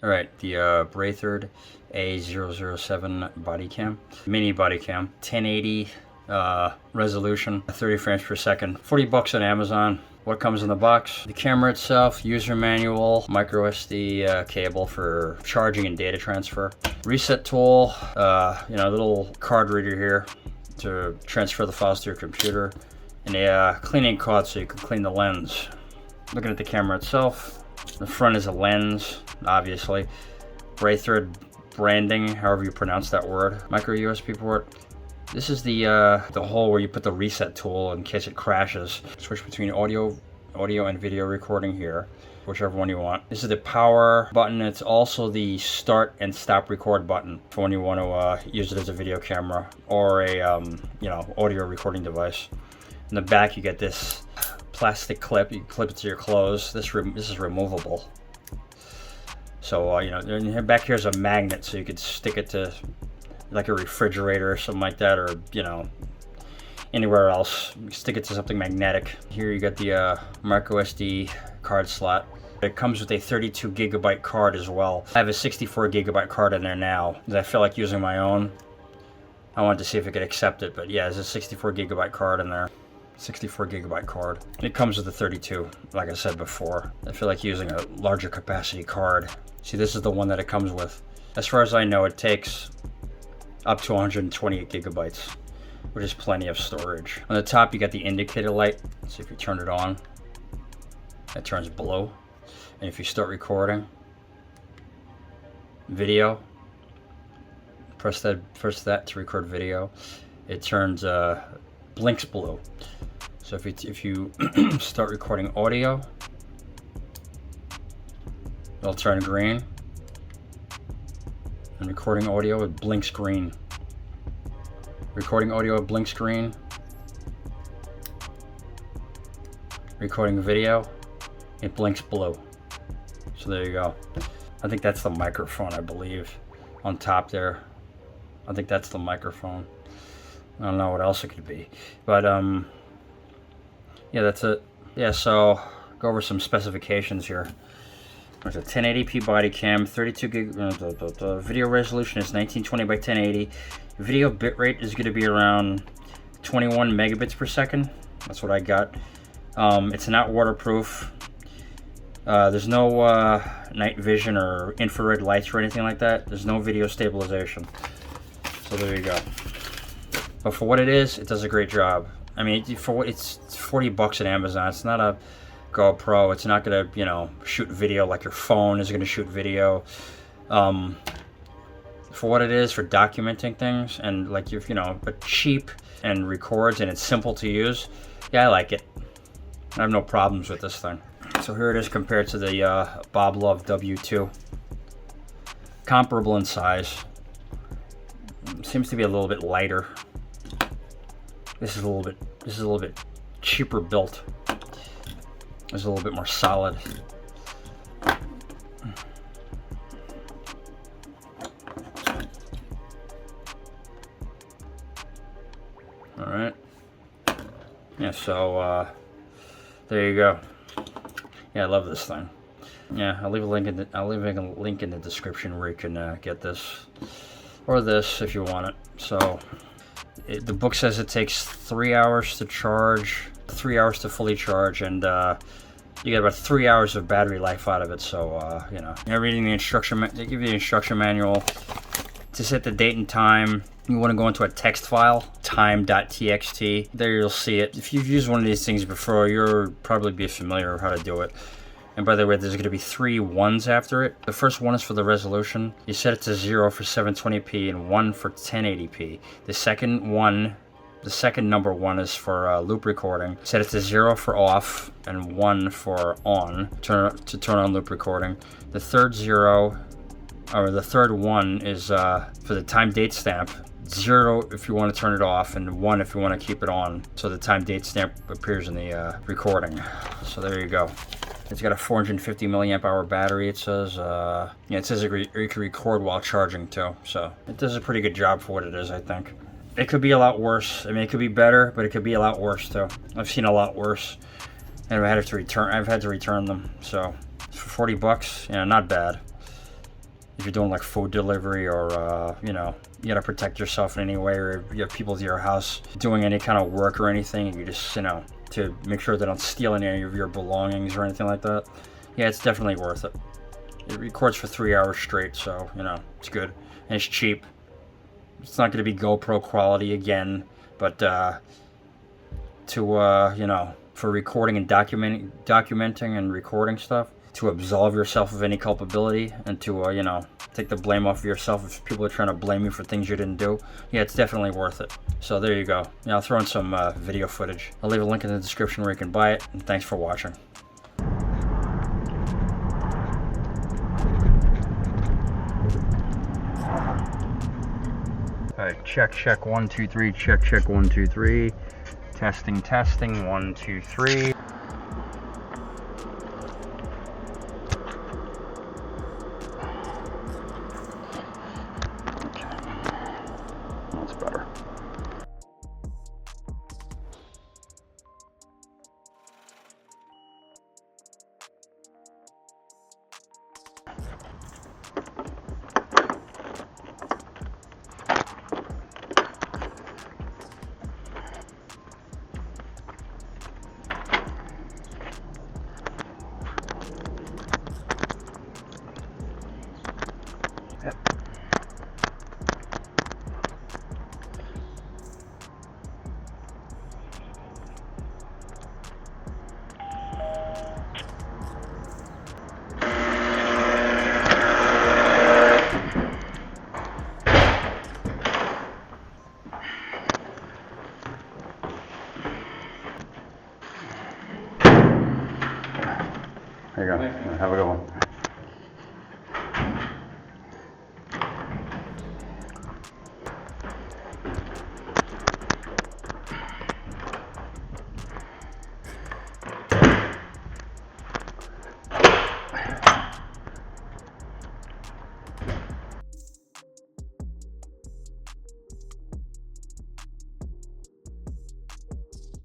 All right, the BRATHIRD A007 body cam, mini body cam, 1080 resolution, 30 frames per second, 40 bucks on Amazon. What comes in the box? The camera itself, user manual, micro SD cable for charging and data transfer, reset tool, little card reader here to transfer the files to your computer, and a cleaning cloth so you can clean the lens. Looking at the camera itself, the front is a lens, obviously. BRATHIRD branding, however you pronounce that word. Micro USB port. This is the hole where you put the reset tool in case it crashes. Switch between audio and video recording here, whichever one you want. This is the power button. It's also the start and stop record button for when you want to use it as a video camera or a audio recording device. In the back, you get this plastic clip. You can clip it to your clothes. This is removable. So back here is a magnet, so you could stick it to like a refrigerator or something like that, or anywhere else. You stick it to something magnetic. Here you got the micro SD card slot. It comes with a 32 gigabyte card as well. I have a 64 gigabyte card in there now because I feel like using my own. I wanted to see if it could accept it, but yeah, there's a 64 gigabyte card in there. 64 gigabyte card. It comes with a 32, like I said before. I feel like using a larger capacity card. See, this is the one that it comes with. As far as I know, it takes up to 128 gigabytes, which is plenty of storage. On the top, you got the indicator light. So if you turn it on, it turns blue. And if you start recording video, press that to record video, it turns blinks blue. So if you start recording audio, it'll turn green. And recording audio, it blinks green. Recording audio, it blinks green. Recording video, it blinks blue. So there you go. I think that's the microphone, I believe. On top there. I think that's the microphone. I don't know what else it could be. But yeah, that's it. Yeah, so go over some specifications here. There's a 1080p body cam, 32 gig. The video resolution is 1920 by 1080. Video bitrate is going to be around 21 megabits per second. That's what I got. It's not waterproof. There's no night vision or infrared lights or anything like that. There's no video stabilization. So there you go. But for what it is, it does a great job. I mean, for what it's 40 bucks at Amazon. It's not a GoPro. It's not gonna, shoot video like your phone is gonna shoot video. For what it is, for documenting things and like but cheap and records and it's simple to use. Yeah, I like it. I have no problems with this thing. So here it is compared to the Bob Love W2. Comparable in size. Seems to be a little bit lighter. This is a little bit cheaper built. It's a little bit more solid. All right. Yeah, so there you go. Yeah, I love this thing. Yeah, I'll leave a link in the description where you can get this or this if you want it. So the book says it takes 3 hours to charge, 3 hours to fully charge, and you get about 3 hours of battery life out of it. So you're reading the instruction. They give you the instruction manual to set the date and time. You want to go into a text file, time.txt. There you'll see it. If you've used one of these things before, you'll probably be familiar with how to do it. And by the way, there's going to be 3 ones after it. The first one is for the resolution. You set it to 0 for 720p and 1 for 1080p. The second number 1 is for loop recording. Set it to 0 for off and 1 for on to turn on loop recording. The third 1 is for the time date stamp. 0 if you want to turn it off and 1 if you want to keep it on, so the time date stamp appears in the recording. So there you go. It's got a 450 milliamp hour battery. It says it says you can record while charging too, so it does a pretty good job for what it is. I think it could be a lot worse. I mean, it could be better, but it could be a lot worse too. I've seen a lot worse, and I've had to return them. So for 40 bucks, not bad. if you're doing like food delivery, or you know, you gotta protect yourself in any way, or you have people to your house doing any kind of work or anything, you just, you know, to make sure they don't steal any of your belongings or anything like that. Yeah, it's definitely worth it. It records for 3 hours straight, so, you know, it's good. And it's cheap. It's not going to be GoPro quality again, but you know, for recording and documenting and recording stuff, to absolve yourself of any culpability, and to, you know, take the blame off of yourself if people are trying to blame you for things you didn't do. Yeah, it's definitely worth it. So there you go. Yeah, I'll throw in some video footage. I'll leave a link in the description where you can buy it, and thanks for watching. Alright, check 1 2 3, check 1 2 3, testing 1 2 3. Okay, that's better. Yep. There you go. Have a good one.